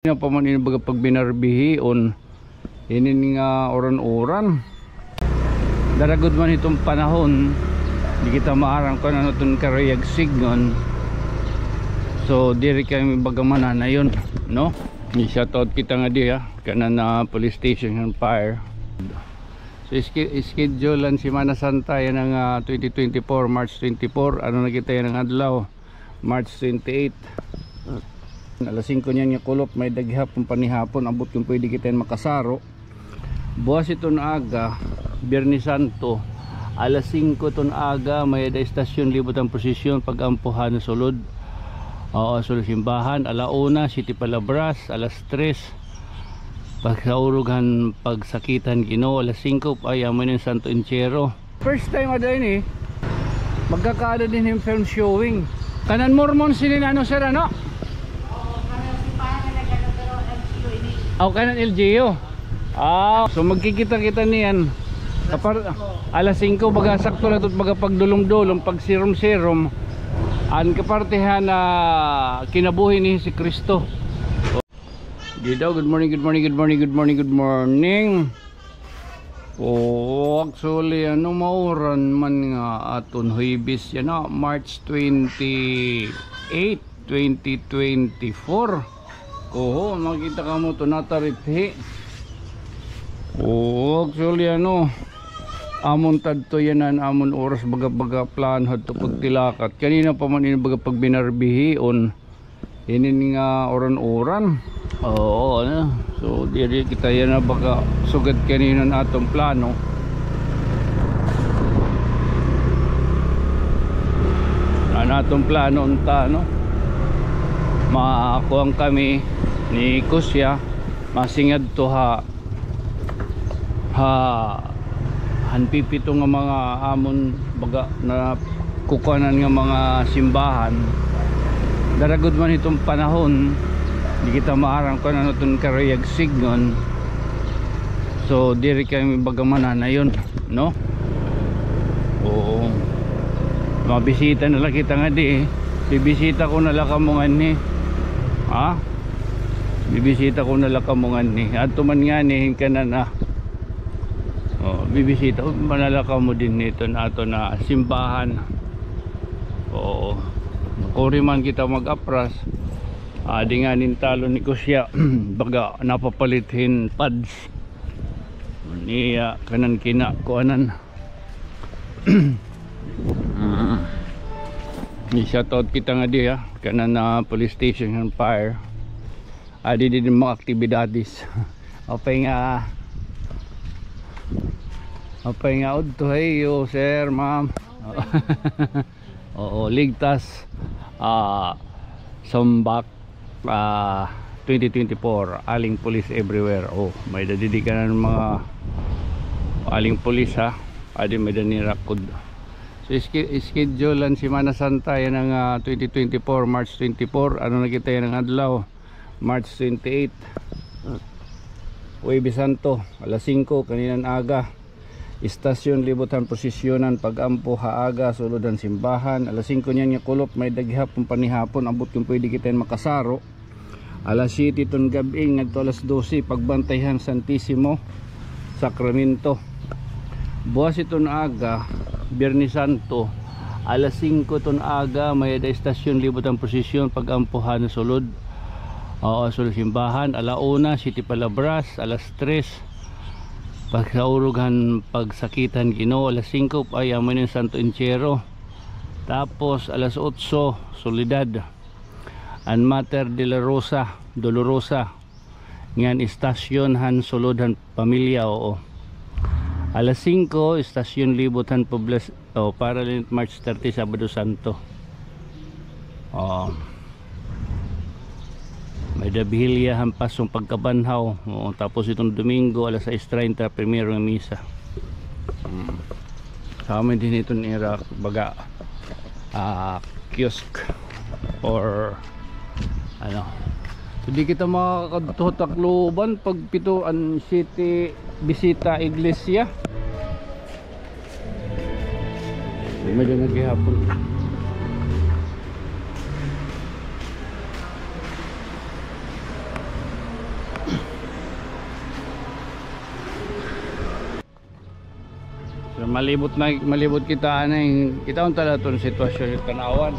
Na pa man baga pag binarbihion ini nga oran-oran daragod man itong panahon di kita maarang kung ano itong karayag sigon, so diri kami baga mananayon no. I-shoutout kita nga di kanan na police station ng fire. So schedule si Mana Santa yan ng 2024 March 24. Ano na kita yan ng adlaw March 28. Alas 5 niyan nga kulop, may daghapon panihapon abot kung pwede kita makasaro. Buwas ito na aga, Biyernes Santo, alas 5 ton aga may da estasyon libot ang posisyon pagampuhan na sulod. Sulod simbahan, alauna City Palabras, alas 3 pagsaurughan pagsakitan Ginoo, alas 5 ay amin ng Santo Enchero. First time adain magkakaada din yung film showing. Kanan Mormon sila ano sir ano? Kanan LGU. So magkikita-kita niyan. Alas 5 baga sakto na ito baga pagdulong-dulong, pag sirom-sirom ang kapartihan na kinabuhi ni si Kristo. Good morning, good morning, good morning, good morning, good morning. Actually ano mauran man nga aton Huwebes yan March 28, 2024. Makita ka mo ito natarithi. Actually ano amon tadto yanan amon oras baga plan hadto pagtilakat kanina pa man baga pag binarbihion ini nga oran-oran. So diri kita yan na baga sugad kanina na atong plano. Atong plano unta no makakuha kami ni Kusya masingad to hanpipito nga mga amon baga na kukuhanan nga mga simbahan. Daragod man itong panahon di kita maarang kung ano itong karayag sigon, so diri kami baga mananayon no. Mabisita na lang kita nga di bibisita ko na lang kamungan ni bibisita ko na lang kamungan ni ato man nga ni kanan bibisita manalakaw mo din nito na ato na simbahan. Kuri man kita mag-apras di nga nintalo ni Kusya baga napapalithin pads niya kanan kina kuanan. I-shoutout kita nga di kanan na police station ng fire. Di din mga aktibidades apay nga udto heyo sir ma'am. Ligtas Sambak 2024 aling police everywhere. May dadidikanan ng mga aling police may danirakod. So schedule si Mana Santa yan ng 2024 March 24. Ano na kita yan ng adlaw March 28 Huwebes Santo, alas 5 kaninan aga istasyon libutan posisyonan pagampo haaga suludan simbahan. Alas 5 niyan nga kulop, may daghapon panihapon abot kung pwede kita makasaro. Alas 7 ton gabi ngadto alas 12 pagbantayhan Santissimo Sacramento. Buwas ito na aga Biyernes Santo, alas 5 ton aga may da estasyon libutan posisyon pagampuhan na sulod. Sulod simbahan, alauna City Palabras, alas 3 pagsaurughan pagsakitan Ginoo, alas 5 ay amin ng Santo Enchero. Tapos alas 8 Soledad and Mater de la Rosa Dolorosa ngan istasyon han sulodhan pamilya. Alas 5 istasyon libutan Poblas Paralel March 30 Sabado Santo. May dabilia hampas yung pagkabanhaw. Tapos itong Domingo alas 6:30 primero ng misa. Sa amin din ito ni Iraq baga kiosk or ano. Hindi kita makakatutakluban pag pituan city bisita iglesia. Medyo naghihapon. malibot kita kita on talaga tong sitwasyon yung tanawan.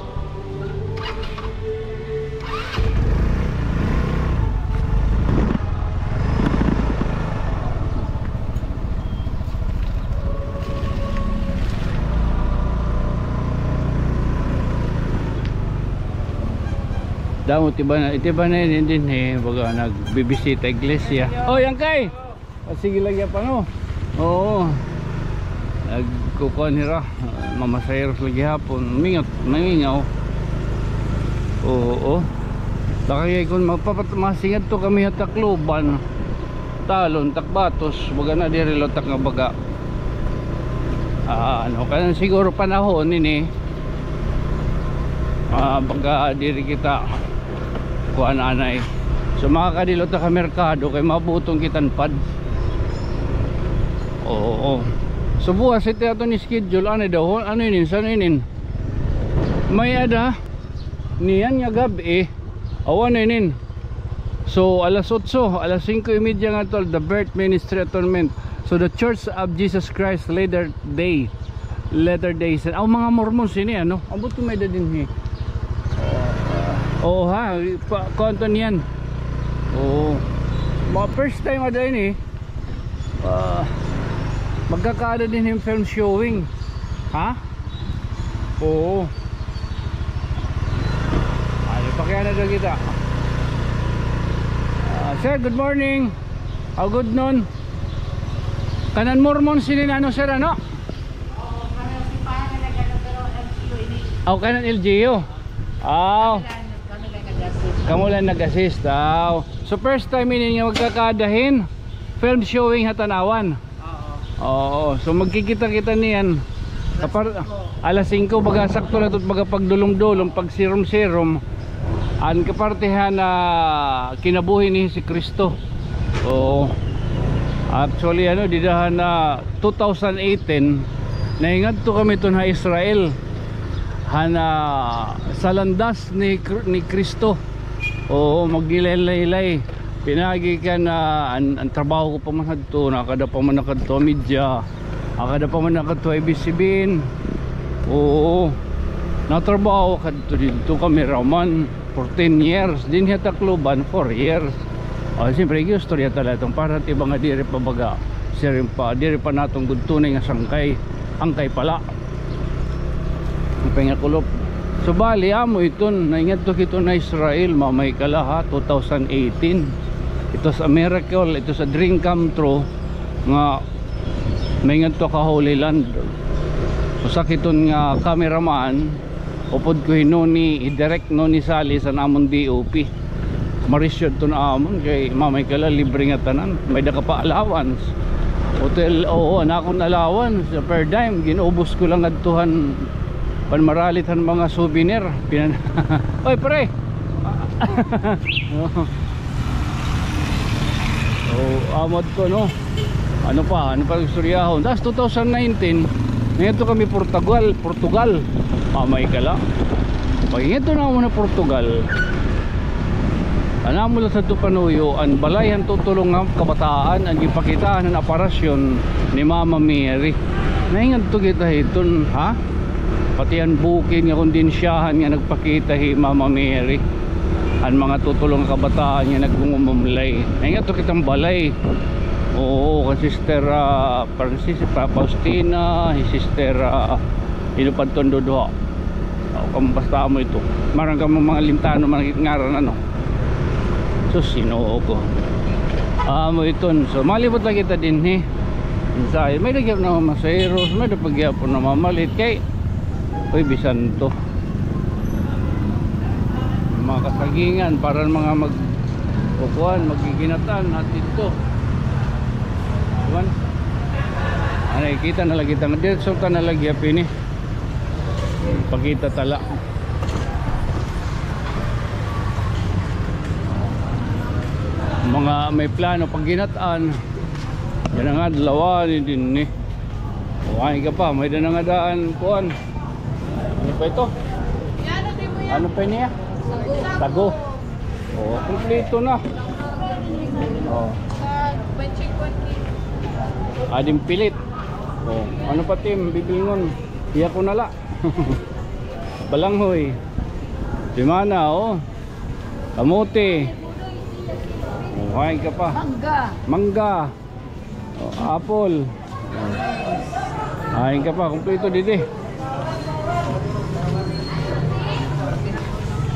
Damo tiba na yun din baga nagbibisita iglesia. Oh, yan kay. Sige lang yan pa no. Oo. Nagkukuha nila. Mamasayros lagi hapon. Mingaw. Oo. Takay kung masingat to kami at Tacloban. Talon, Takbatos. Baga na dirilotak nga baga. Kaya siguro panahon ini. Baga diri kita kuan anay. So makakadilot ka merkado kay mabutong kitanpad. Oo. So bukas ito ato ni schedule ano daw? Ano inin? Saan inin? May ada niyan nga gabi awan inin. So alas 8, alas 5:30 nga tol the birth ministry atonement. So the Church of Jesus Christ Latter Day mga Mormons ini ano? Abot ko may dadin oh ha, konton yan. Oh, mga first time ada ini. Magkakaada din yung film showing. Ha? Oo. Ano pa kaya na daw kita? Sir, good morning. Good noon. Kanan Mormon sinin ano sir ano? Kanan si Pana nagano LGU ini. Kanan LGU. Kamu lang nag-assist. So first time ini nga magkakadahin film showing hatanawan. Oo. So magkikita-kita niyan alas 5 baga sakto na tot baga pagdulong-dulong pag sirom-sirom an kapartihan na kinabuhi ni si Kristo. Oo. Actually didahan na 2018 naingat to kami ton ha Israel hana sa landas ni Kristo. Oo, magilay-laylay. Pinagi ka na ang trabaho ko pa man hadto, nakada pa man nakadto media, nakada pa man nakadto IBC-BIN. Oo. Natrabaho kadto dito cameraman for 10 years. Din sa Tacloban 4 years. Siyempre gusto riya talaga itong para tiba nga diri pa baga. Sirin pa diri pa natong gudtunay nga sangkay. Angkay pala. Pengakulop. So bali amo iton naingat to kito na Israel mamay kalaha 2018. Ito sa miracle, ito sa dream come true nga naingat to ka Holy Land. So sa kiton nga cameraman upod ko hinuni i-direct no ni Sally sa namon DOP. Marisyod to na amon kay mamay kala libre nga tanan, may da ka pa allowance. Hotel anakon allowance per dime ginubos ko lang adtuhan panmaralitan mga souvenir oy pre. Amod ko no ano pa istoryahon. Das 2019 ngayon kami Portugal mamay kala pag ito na muna Portugal anamula sa tupanuyo ang balayan tutulong ng kabataan ang ipakitaan ng aparasyon ni Mama Mary naingat to kita hiton ha pati ang booking nga kondensyahan nga nagpakita hi Mama Mary ang mga tutulong kabataan nga nagungumumlay naingat to kitang balay. Oo, kasi Sister Francis Faustina, Sister Inupanton Dodoha. Kung basta mo ito marang ka mga lintano ngaran ano so Sinoo ko mo iton. So malibot lang kita din may nagyap na masayros may napagyapon na mamalit kay uy bisan to mga kasagingan para mga magkukuhan magiginatan at ito diba kita na lagi tang so ta na lagi apini pagkita tala mga may plano pag ginataan yan nga dalawa din ni kuhain ka pa may na nga daan kuhan ano pa ito? Ano pa niya? Tago. Kompleto na. Adim pilit. Oh, ano pa Tim, bibilingon. Iya ko nala. Balanghoy. Dimana oh. Kamote. Oh, kain ka pa. Mangga. Mangga. Oh, apple. Kain ka pa, kumpleto dito.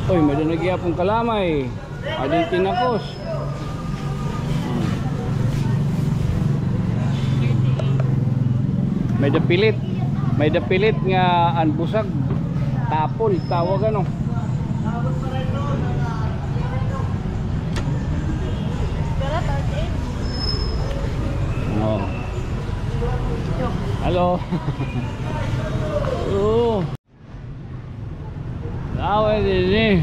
Oy, may nagyapong kalamay. Ading tinakos. May dapilit nga anbusag. Tapol tawag ano. Oh. Hello. Oh. Away din eh.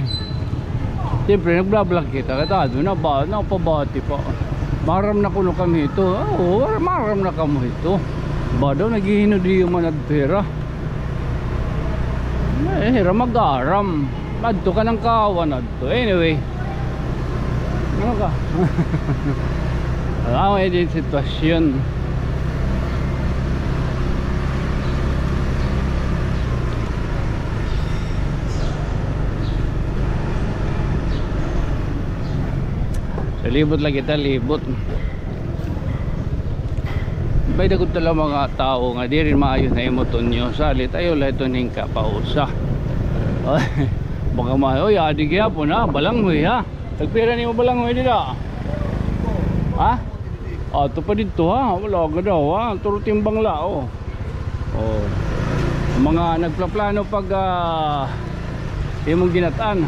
Siyempre nagblablag kita. Kata doon na ba? Napabati pa. Maram na kuno kami ito. Oo, maram na kami ito. Ba daw naghihinod yung manad pera. Eh, hira mag-aram. Madto ka ng kawan adto. Anyway. Ano ka? Away din sitwasyon. Libot lang kita, libot. Bay dagod tala mga tao nga di rin maayo na imoton nyo. Salit ayo lahat ito ning kapausa. Baka maayo, oy adi kaya po na, balanghoy ha. Tagpira ni mo balanghoy dito. Ha? Ah, ito pa dito ha. Wala ka daw ha. Turo timbang lao. Oh. Mga nagplaplano pag imong ginataan.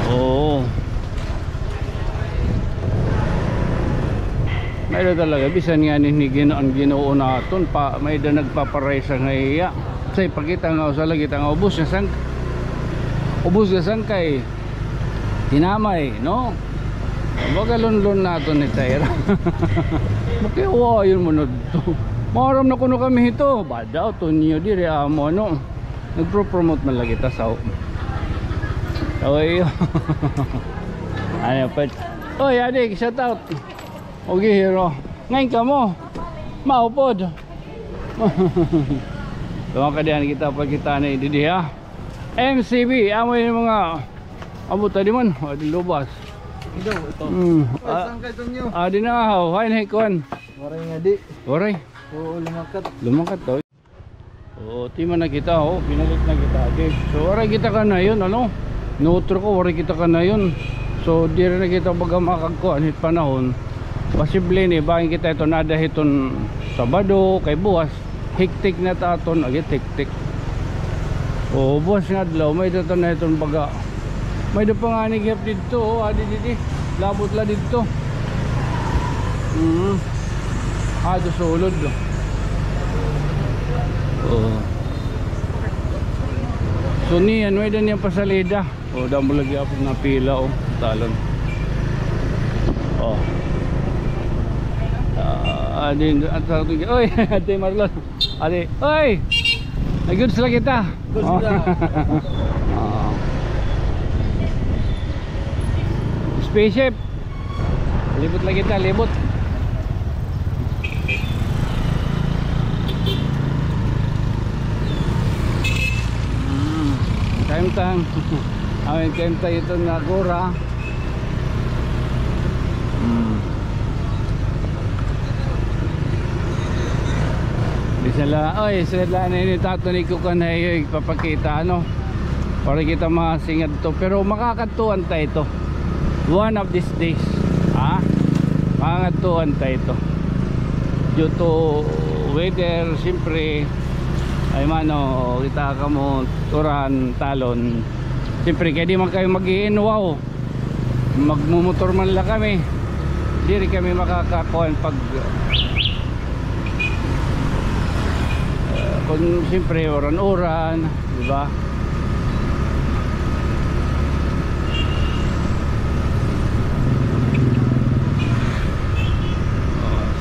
Oo. May da talaga bisan nga ni Ginoo Ginoo naton pa may da nagpaparay sa ngaya. Say pakita nga sa lagi nga ubos na sang kay tinamay no. Bagalon-lon naton ni Tayra. Makiwa yun mo to. Maram na kuno kami ito. Badaw to niyo dire amo no. Nagpro-promote man lagi ta sa. Oy. Ano pa? Oy, adik, shout out. Okay, hero. Ngayon ka mo. Maupod. Tawag ka diyan kita pagkita na hindi ha. MCB, amoy yung mga abuta di man. Adi lubas. Ito, ito. Saan kayo nyo? Adi na nga. Hay na ikuan. Waray nga di. Waray. Oo, lumakat. Lumakat to. Oo, tima na kita. Oh, pinalit na kita. Okay. So, waray kita ka na yun. Ano? Nutro ko, waray kita ka na yun. So, di rin na kita baga makagkuhan hit panahon. Posible ni bahin kita ito nada hiton Sabado kay buwas hiktik na taton agit hiktik. O buwas nga adlaw may daton na hiton baga. May da pa nga ni gap dito oh, adi didi labot la dito. Ado sulod. Oh. So niyan may dan yang pasalida. O damo lagi ako na pila oh talon. Oh. Adi at oy ate Marlon adi oy nagud sila kita spaceship libot lagi kita libot time amin time ito na gora. Oy, sila na ini tatuni ko kanay ipapakita ano para kita masingad to pero makakatuan tayo ito one of these days ha makakatuan tayo ito due to weather siyempre ay mano kita ka mo turan talon siyempre kaya di man kayo mag-iinwaw magmumotor man lang kami di rin kami makakakuan pag kung siyempre oran-oran, di ba?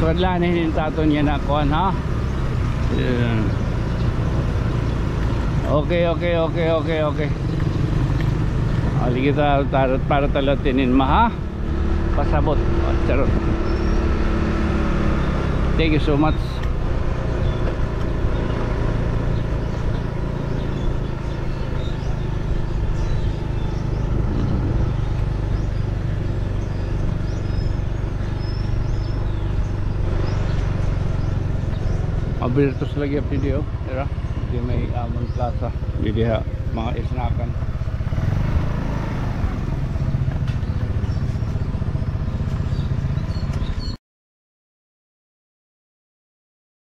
So adlanin yung tato niya na kuhan ha. Okay. Ali kita para talatinin ma ha. Pasabot. Charot. Thank you so much. Mabilis to sa lagi up di oh. Tira. Di may Amon Plaza. Di diha mga isnakan.